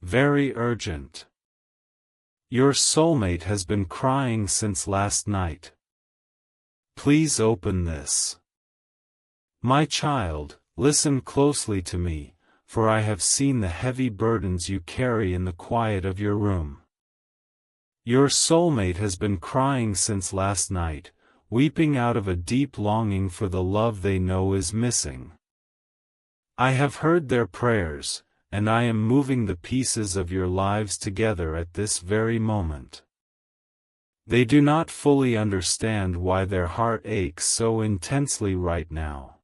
Very urgent. Your soulmate has been crying since last night. Please open this. My child, listen closely to me, for I have seen the heavy burdens you carry in the quiet of your room. Your soulmate has been crying since last night, weeping out of a deep longing for the love they know is missing. I have heard their prayers, and I am moving the pieces of your lives together at this very moment. They do not fully understand why their heart aches so intensely right now.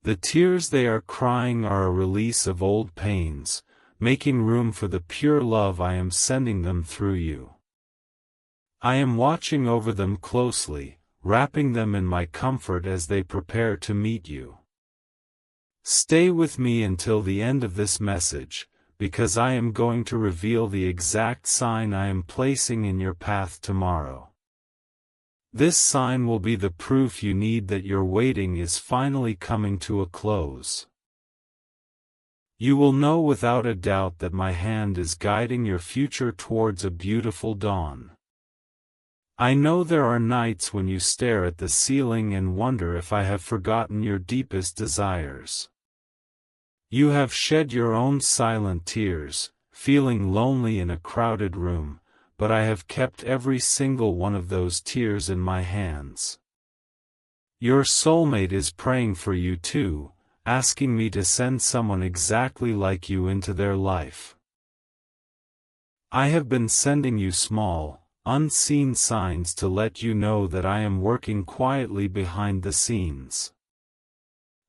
The tears they are crying are a release of old pains, making room for the pure love I am sending them through you. I am watching over them closely, wrapping them in my comfort as they prepare to meet you. Stay with me until the end of this message, because I am going to reveal the exact sign I am placing in your path tomorrow. This sign will be the proof you need that your waiting is finally coming to a close. You will know without a doubt that my hand is guiding your future towards a beautiful dawn. I know there are nights when you stare at the ceiling and wonder if I have forgotten your deepest desires. You have shed your own silent tears, feeling lonely in a crowded room, but I have kept every single one of those tears in my hands. Your soulmate is praying for you too, asking me to send someone exactly like you into their life. I have been sending you small, unseen signs to let you know that I am working quietly behind the scenes.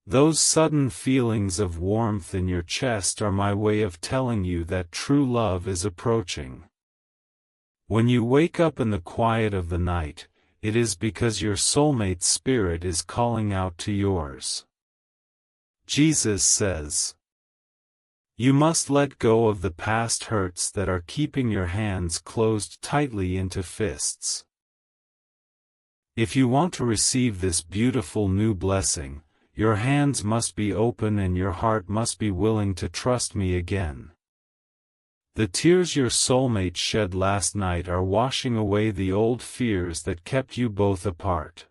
Those sudden feelings of warmth in your chest are my way of telling you that true love is approaching. When you wake up in the quiet of the night, it is because your soulmate's spirit is calling out to yours. Jesus says, "You must let go of the past hurts that are keeping your hands closed tightly into fists. If you want to receive this beautiful new blessing, your hands must be open and your heart must be willing to trust me again." The tears your soulmate shed last night are washing away the old fears that kept you both apart.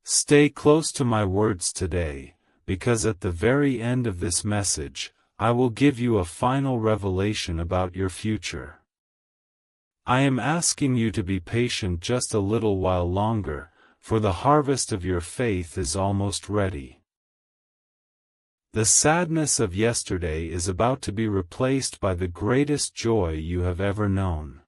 Stay close to my words today, because at the very end of this message, I will give you a final revelation about your future. I am asking you to be patient just a little while longer, for the harvest of your faith is almost ready. The sadness of yesterday is about to be replaced by the greatest joy you have ever known.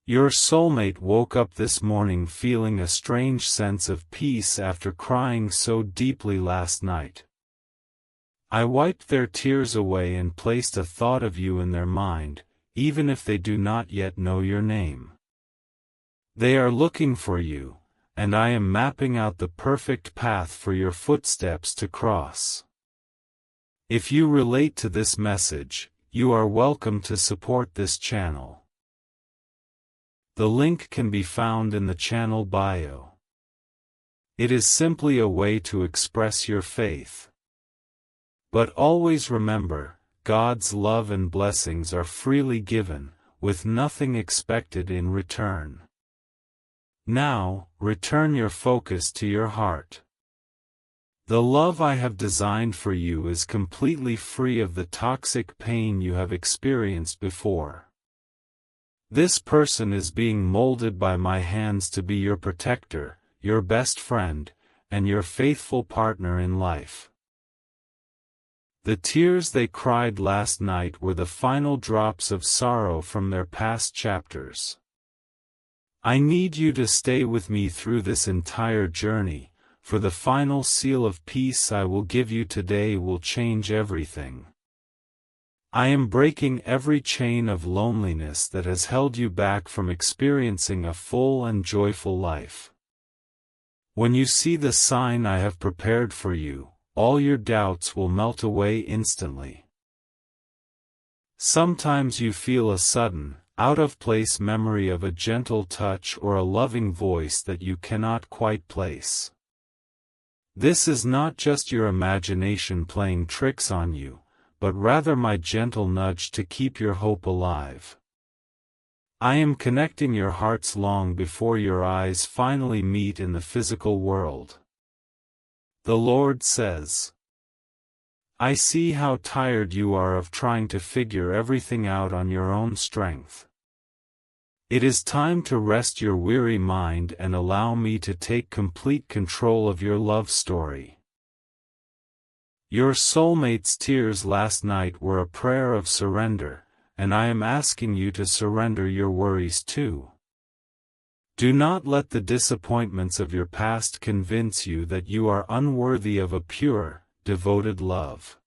Your soulmate woke up this morning feeling a strange sense of peace after crying so deeply last night. I wiped their tears away and placed a thought of you in their mind, even if they do not yet know your name. They are looking for you, and I am mapping out the perfect path for your footsteps to cross. If you relate to this message, you are welcome to support this channel. The link can be found in the channel bio. It is simply a way to express your faith. But always remember, God's love and blessings are freely given, with nothing expected in return. Now, return your focus to your heart. The love I have designed for you is completely free of the toxic pain you have experienced before. This person is being molded by my hands to be your protector, your best friend, and your faithful partner in life. The tears they cried last night were the final drops of sorrow from their past chapters. I need you to stay with me through this entire journey, for the final seal of peace I will give you today will change everything. I am breaking every chain of loneliness that has held you back from experiencing a full and joyful life. When you see the sign I have prepared for you, all your doubts will melt away instantly. Sometimes you feel a sudden, out-of-place memory of a gentle touch or a loving voice that you cannot quite place. This is not just your imagination playing tricks on you, but rather my gentle nudge to keep your hope alive. I am connecting your hearts long before your eyes finally meet in the physical world. The Lord says, I see how tired you are of trying to figure everything out on your own strength. It is time to rest your weary mind and allow me to take complete control of your love story. Your soulmate's tears last night were a prayer of surrender, and I am asking you to surrender your worries too. Do not let the disappointments of your past convince you that you are unworthy of a pure, devoted love.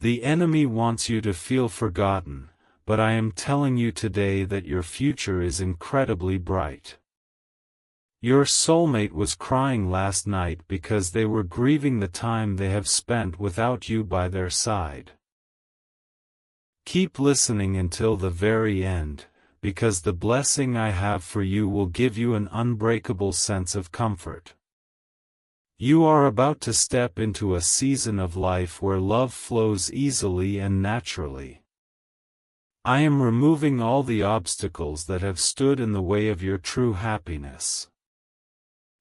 The enemy wants you to feel forgotten, but I am telling you today that your future is incredibly bright. Your soulmate was crying last night because they were grieving the time they have spent without you by their side. Keep listening until the very end, because the blessing I have for you will give you an unbreakable sense of comfort. You are about to step into a season of life where love flows easily and naturally. I am removing all the obstacles that have stood in the way of your true happiness.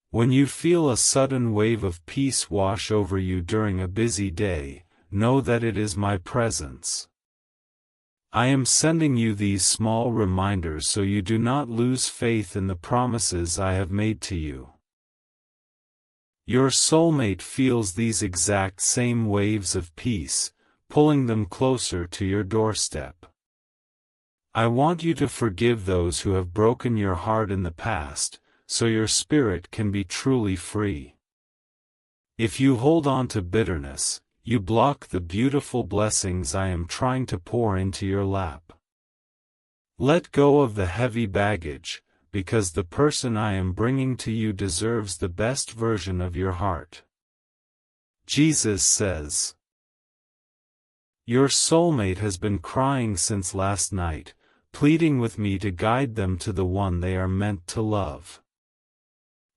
When you feel a sudden wave of peace wash over you during a busy day, know that it is my presence. I am sending you these small reminders so you do not lose faith in the promises I have made to you. Your soulmate feels these exact same waves of peace, pulling them closer to your doorstep. I want you to forgive those who have broken your heart in the past, so your spirit can be truly free. If you hold on to bitterness, you block the beautiful blessings I am trying to pour into your lap. Let go of the heavy baggage, because the person I am bringing to you deserves the best version of your heart. Jesus says, your soulmate has been crying since last night, pleading with me to guide them to the one they are meant to love.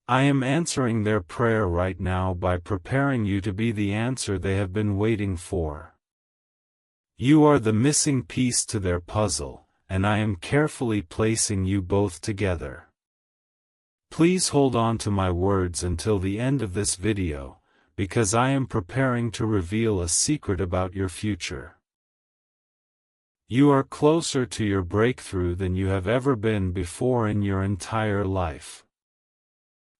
I am answering their prayer right now by preparing you to be the answer they have been waiting for. You are the missing piece to their puzzle, and I am carefully placing you both together. Please hold on to my words until the end of this video, because I am preparing to reveal a secret about your future. You are closer to your breakthrough than you have ever been before in your entire life.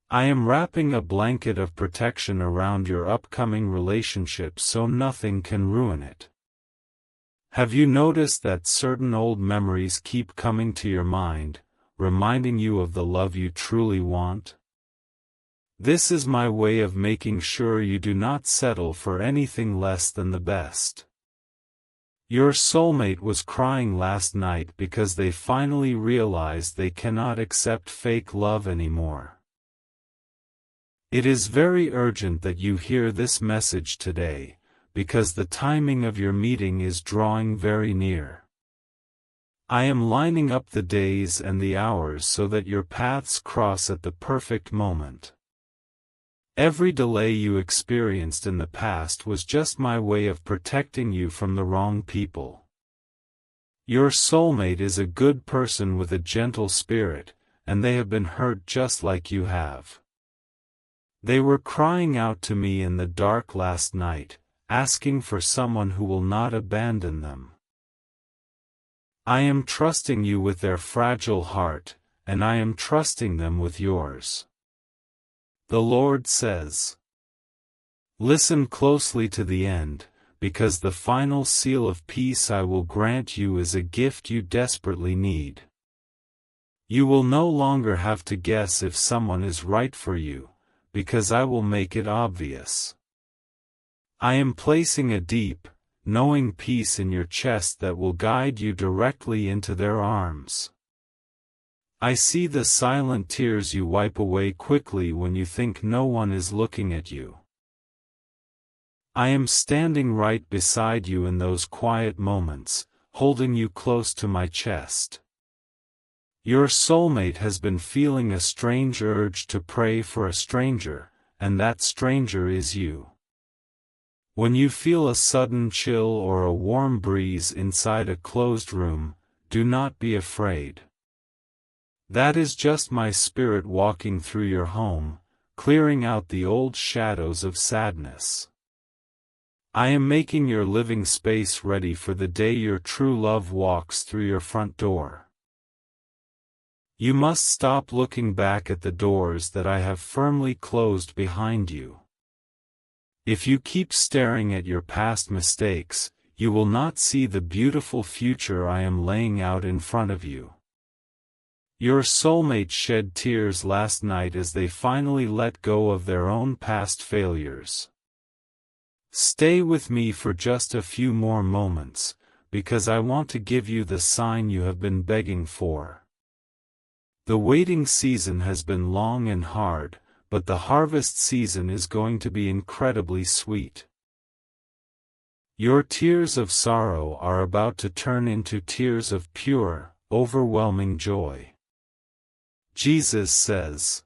I am wrapping a blanket of protection around your upcoming relationship so nothing can ruin it. Have you noticed that certain old memories keep coming to your mind, reminding you of the love you truly want? This is my way of making sure you do not settle for anything less than the best. Your soulmate was crying last night because they finally realized they cannot accept fake love anymore. It is very urgent that you hear this message today, because the timing of your meeting is drawing very near. I am lining up the days and the hours so that your paths cross at the perfect moment. Every delay you experienced in the past was just my way of protecting you from the wrong people. Your soulmate is a good person with a gentle spirit, and they have been hurt just like you have. They were crying out to me in the dark last night, asking for someone who will not abandon them. I am trusting you with their fragile heart, and I am trusting them with yours. The Lord says, listen closely to the end, because the final seal of peace I will grant you is a gift you desperately need. You will no longer have to guess if someone is right for you, because I will make it obvious. I am placing a deep, knowing peace in your chest that will guide you directly into their arms. I see the silent tears you wipe away quickly when you think no one is looking at you. I am standing right beside you in those quiet moments, holding you close to my chest. Your soulmate has been feeling a strange urge to pray for a stranger, and that stranger is you. When you feel a sudden chill or a warm breeze inside a closed room, do not be afraid. That is just my spirit walking through your home, clearing out the old shadows of sadness. I am making your living space ready for the day your true love walks through your front door. You must stop looking back at the doors that I have firmly closed behind you. If you keep staring at your past mistakes, you will not see the beautiful future I am laying out in front of you. Your soulmate shed tears last night as they finally let go of their own past failures. Stay with me for just a few more moments, because I want to give you the sign you have been begging for. The waiting season has been long and hard, but the harvest season is going to be incredibly sweet. Your tears of sorrow are about to turn into tears of pure, overwhelming joy. Jesus says,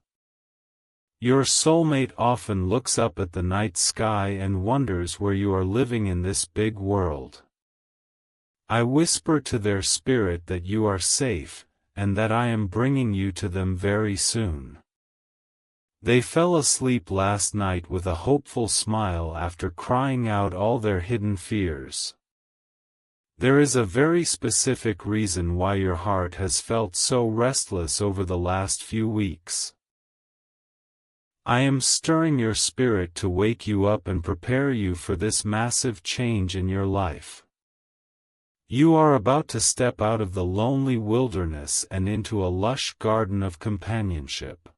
"Your soulmate often looks up at the night sky and wonders where you are living in this big world. I whisper to their spirit that you are safe, and that I am bringing you to them very soon." They fell asleep last night with a hopeful smile after crying out all their hidden fears. There is a very specific reason why your heart has felt so restless over the last few weeks. I am stirring your spirit to wake you up and prepare you for this massive change in your life. You are about to step out of the lonely wilderness and into a lush garden of companionship.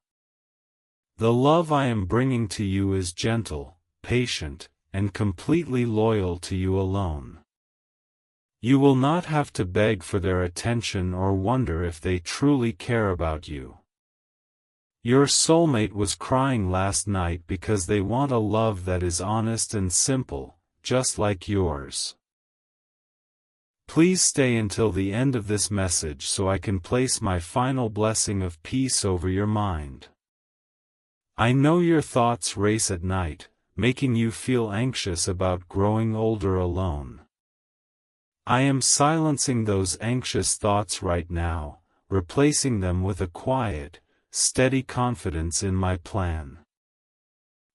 The love I am bringing to you is gentle, patient, and completely loyal to you alone. You will not have to beg for their attention or wonder if they truly care about you. Your soulmate was crying last night because they want a love that is honest and simple, just like yours. Please stay until the end of this message so I can place my final blessing of peace over your mind. I know your thoughts race at night, making you feel anxious about growing older alone. I am silencing those anxious thoughts right now, replacing them with a quiet, steady confidence in my plan.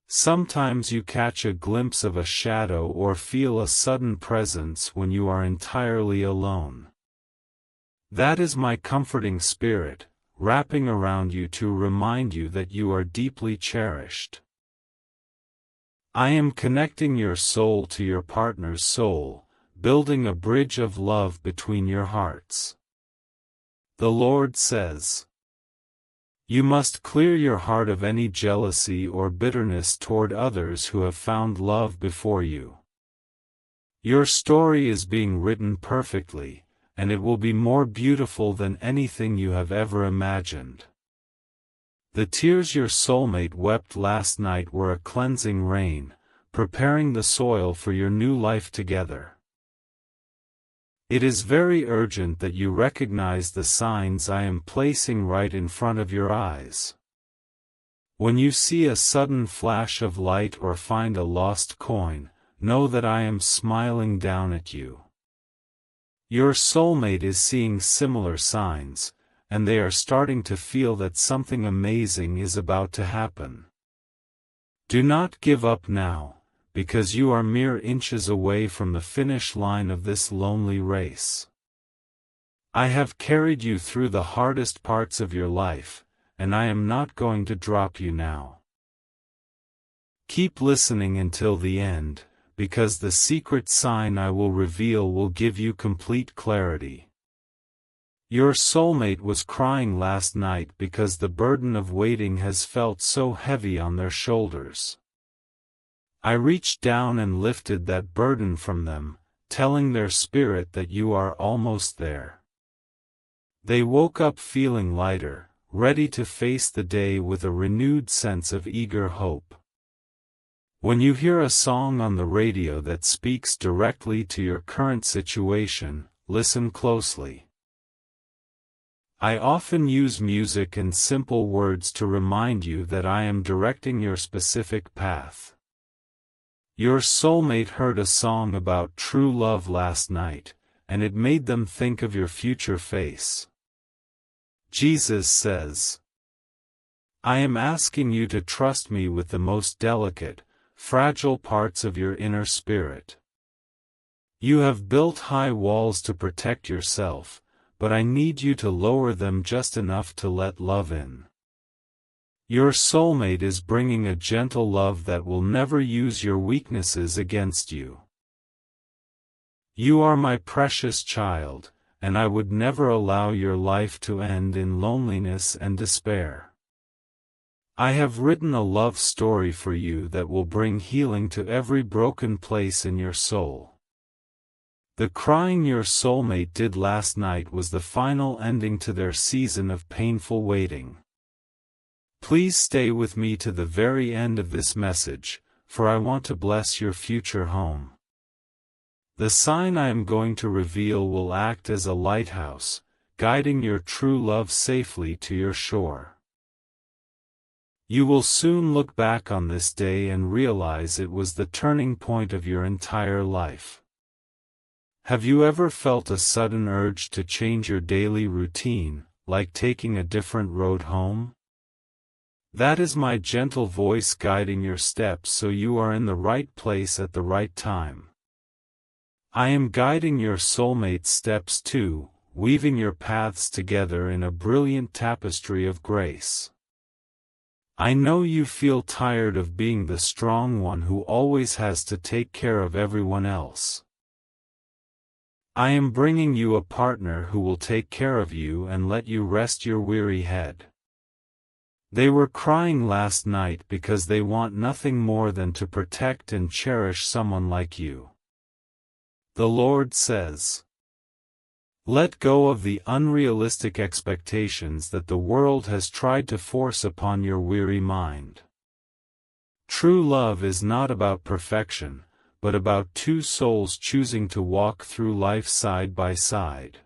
Sometimes you catch a glimpse of a shadow or feel a sudden presence when you are entirely alone. That is my comforting spirit, wrapping around you to remind you that you are deeply cherished. I am connecting your soul to your partner's soul, building a bridge of love between your hearts. The Lord says, "You must clear your heart of any jealousy or bitterness toward others who have found love before you. Your story is being written perfectly, and it will be more beautiful than anything you have ever imagined." The tears your soulmate wept last night were a cleansing rain, preparing the soil for your new life together. It is very urgent that you recognize the signs I am placing right in front of your eyes. When you see a sudden flash of light or find a lost coin, know that I am smiling down at you. Your soulmate is seeing similar signs, and they are starting to feel that something amazing is about to happen. Do not give up now, because you are mere inches away from the finish line of this lonely race. I have carried you through the hardest parts of your life, and I am not going to drop you now. Keep listening until the end, because the secret sign I will reveal will give you complete clarity. Your soulmate was crying last night because the burden of waiting has felt so heavy on their shoulders. I reached down and lifted that burden from them, telling their spirit that you are almost there. They woke up feeling lighter, ready to face the day with a renewed sense of eager hope. When you hear a song on the radio that speaks directly to your current situation, listen closely. I often use music and simple words to remind you that I am directing your specific path. Your soulmate heard a song about true love last night, and it made them think of your future face. Jesus says, I am asking you to trust me with the most delicate, fragile parts of your inner spirit. You have built high walls to protect yourself, but I need you to lower them just enough to let love in. Your soulmate is bringing a gentle love that will never use your weaknesses against you. You are my precious child, and I would never allow your life to end in loneliness and despair. I have written a love story for you that will bring healing to every broken place in your soul. The crying your soulmate did last night was the final ending to their season of painful waiting. Please stay with me to the very end of this message, for I want to bless your future home. The sign I am going to reveal will act as a lighthouse, guiding your true love safely to your shore. You will soon look back on this day and realize it was the turning point of your entire life. Have you ever felt a sudden urge to change your daily routine, like taking a different road home? That is my gentle voice guiding your steps so you are in the right place at the right time. I am guiding your soulmate's steps too, weaving your paths together in a brilliant tapestry of grace. I know you feel tired of being the strong one who always has to take care of everyone else. I am bringing you a partner who will take care of you and let you rest your weary head. They were crying last night because they want nothing more than to protect and cherish someone like you. The Lord says, let go of the unrealistic expectations that the world has tried to force upon your weary mind. True love is not about perfection, but about two souls choosing to walk through life side by side.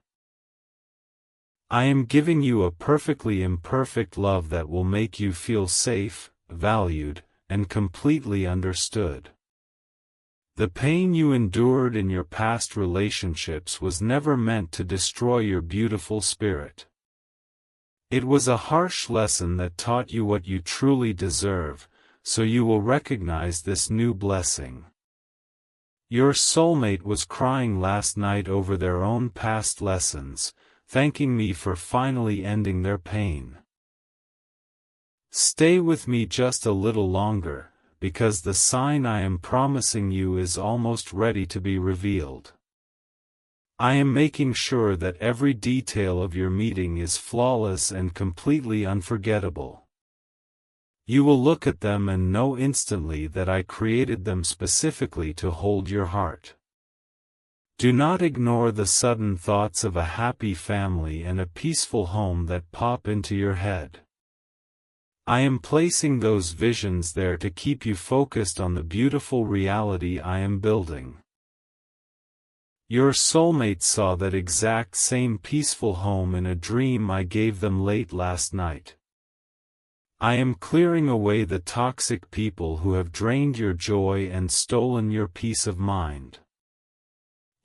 I am giving you a perfectly imperfect love that will make you feel safe, valued, and completely understood. The pain you endured in your past relationships was never meant to destroy your beautiful spirit. It was a harsh lesson that taught you what you truly deserve, so you will recognize this new blessing. Your soulmate was crying last night over their own past lessons, thanking me for finally ending their pain. Stay with me just a little longer, because the sign I am promising you is almost ready to be revealed. I am making sure that every detail of your meeting is flawless and completely unforgettable. You will look at them and know instantly that I created them specifically to hold your heart. Do not ignore the sudden thoughts of a happy family and a peaceful home that pop into your head. I am placing those visions there to keep you focused on the beautiful reality I am building. Your soulmate saw that exact same peaceful home in a dream I gave them late last night. I am clearing away the toxic people who have drained your joy and stolen your peace of mind.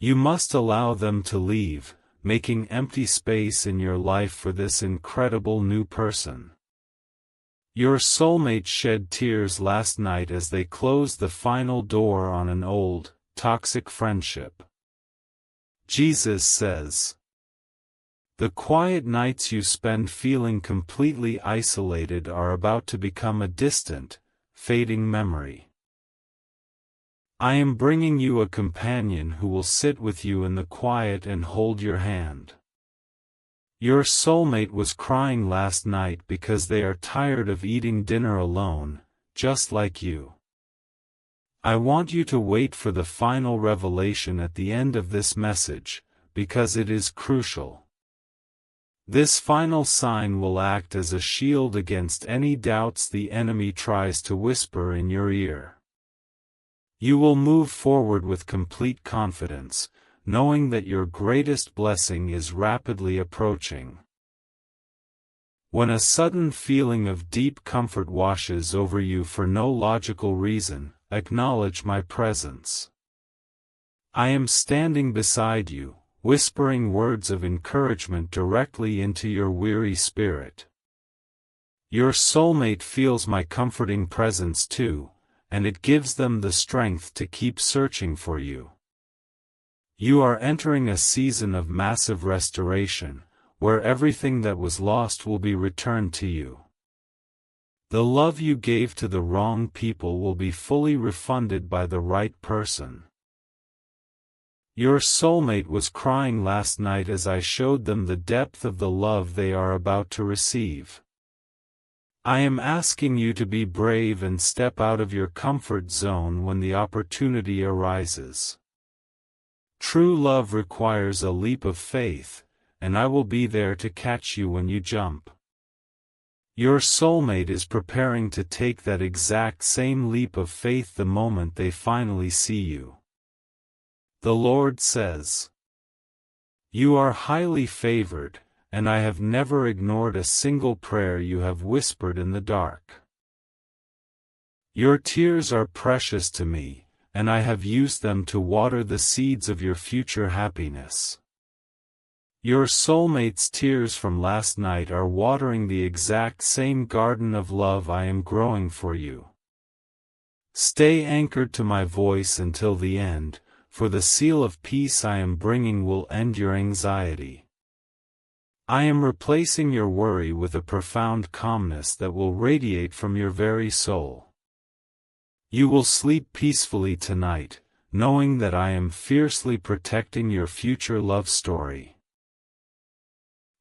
You must allow them to leave, making empty space in your life for this incredible new person. Your soulmate shed tears last night as they closed the final door on an old, toxic friendship. Jesus says, the quiet nights you spend feeling completely isolated are about to become a distant, fading memory. I am bringing you a companion who will sit with you in the quiet and hold your hand. Your soulmate was crying last night because they are tired of eating dinner alone, just like you. I want you to wait for the final revelation at the end of this message, because it is crucial. This final sign will act as a shield against any doubts the enemy tries to whisper in your ear. You will move forward with complete confidence, knowing that your greatest blessing is rapidly approaching. When a sudden feeling of deep comfort washes over you for no logical reason, acknowledge my presence. I am standing beside you, whispering words of encouragement directly into your weary spirit. Your soulmate feels my comforting presence too, and it gives them the strength to keep searching for you. You are entering a season of massive restoration, where everything that was lost will be returned to you. The love you gave to the wrong people will be fully refunded by the right person. Your soulmate was crying last night as I showed them the depth of the love they are about to receive. I am asking you to be brave and step out of your comfort zone when the opportunity arises. True love requires a leap of faith, and I will be there to catch you when you jump. Your soulmate is preparing to take that exact same leap of faith the moment they finally see you. The Lord says, "You are highly favored, and I have never ignored a single prayer you have whispered in the dark. Your tears are precious to me, and I have used them to water the seeds of your future happiness. Your soulmate's tears from last night are watering the exact same garden of love I am growing for you. Stay anchored to my voice until the end, for the seal of peace I am bringing will end your anxiety. I am replacing your worry with a profound calmness that will radiate from your very soul. You will sleep peacefully tonight, knowing that I am fiercely protecting your future love story."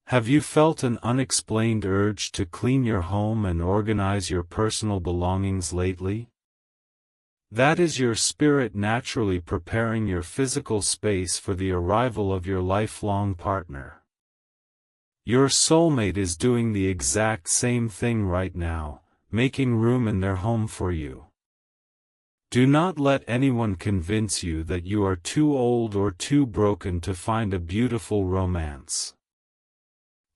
Have you felt an unexplained urge to clean your home and organize your personal belongings lately? That is your spirit naturally preparing your physical space for the arrival of your lifelong partner. Your soulmate is doing the exact same thing right now, making room in their home for you. Do not let anyone convince you that you are too old or too broken to find a beautiful romance.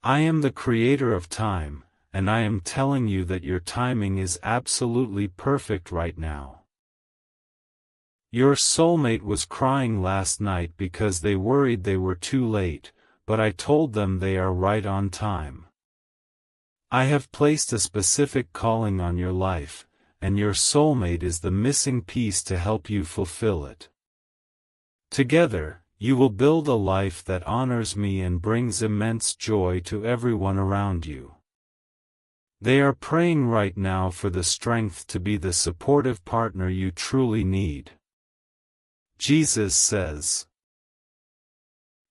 I am the creator of time, and I am telling you that your timing is absolutely perfect right now. Your soulmate was crying last night because they worried they were too late, but I told them they are right on time. I have placed a specific calling on your life, and your soulmate is the missing piece to help you fulfill it. Together, you will build a life that honors me and brings immense joy to everyone around you. They are praying right now for the strength to be the supportive partner you truly need. Jesus says,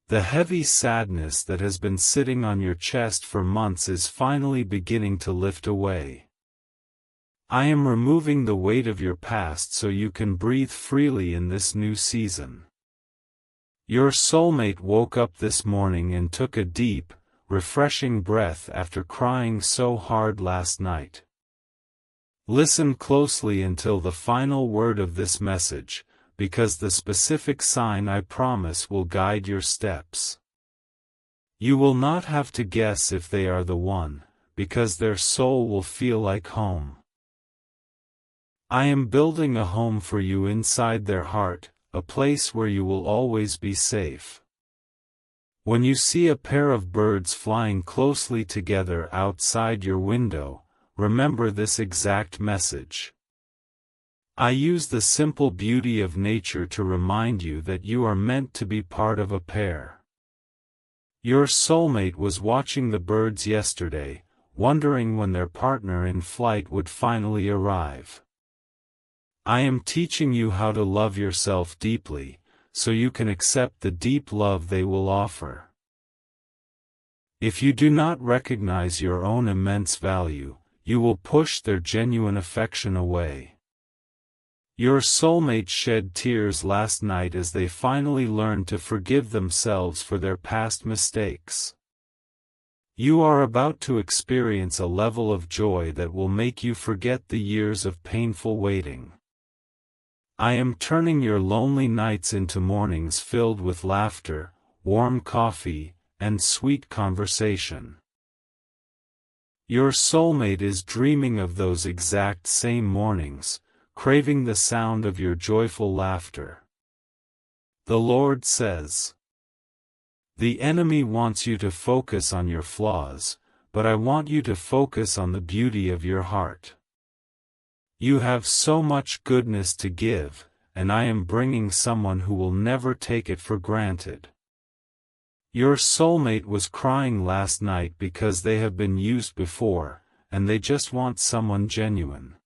"The heavy sadness that has been sitting on your chest for months is finally beginning to lift away. I am removing the weight of your past so you can breathe freely in this new season." Your soulmate woke up this morning and took a deep, refreshing breath after crying so hard last night. Listen closely until the final word of this message, because the specific sign I promise will guide your steps. You will not have to guess if they are the one, because their soul will feel like home. I am building a home for you inside their heart, a place where you will always be safe. When you see a pair of birds flying closely together outside your window, remember this exact message. I use the simple beauty of nature to remind you that you are meant to be part of a pair. Your soulmate was watching the birds yesterday, wondering when their partner in flight would finally arrive. I am teaching you how to love yourself deeply, so you can accept the deep love they will offer. If you do not recognize your own immense value, you will push their genuine affection away. Your soulmate shed tears last night as they finally learned to forgive themselves for their past mistakes. You are about to experience a level of joy that will make you forget the years of painful waiting. I am turning your lonely nights into mornings filled with laughter, warm coffee, and sweet conversation. Your soulmate is dreaming of those exact same mornings, craving the sound of your joyful laughter. The Lord says, "The enemy wants you to focus on your flaws, but I want you to focus on the beauty of your heart. You have so much goodness to give, and I am bringing someone who will never take it for granted." Your soulmate was crying last night because they have been used before, and they just want someone genuine.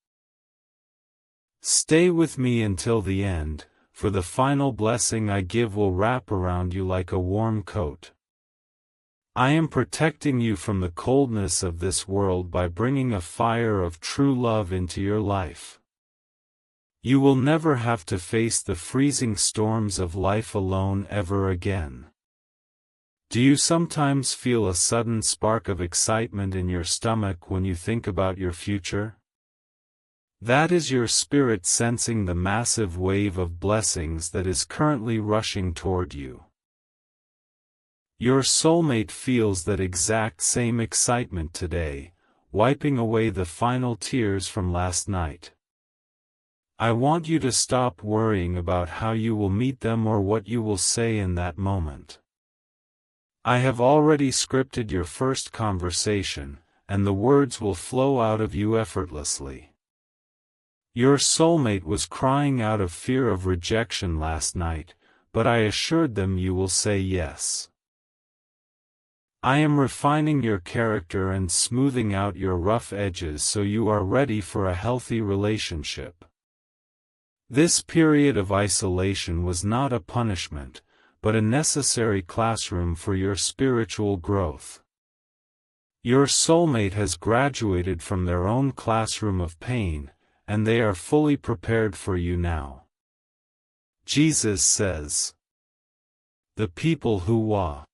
Stay with me until the end, for the final blessing I give will wrap around you like a warm coat. I am protecting you from the coldness of this world by bringing a fire of true love into your life. You will never have to face the freezing storms of life alone ever again. Do you sometimes feel a sudden spark of excitement in your stomach when you think about your future? That is your spirit sensing the massive wave of blessings that is currently rushing toward you. Your soulmate feels that exact same excitement today, wiping away the final tears from last night. I want you to stop worrying about how you will meet them or what you will say in that moment. I have already scripted your first conversation, and the words will flow out of you effortlessly. Your soulmate was crying out of fear of rejection last night, but I assured them you will say yes. I am refining your character and smoothing out your rough edges so you are ready for a healthy relationship. This period of isolation was not a punishment, but a necessary classroom for your spiritual growth. Your soulmate has graduated from their own classroom of pain, and they are fully prepared for you now. Jesus says, "The people who walk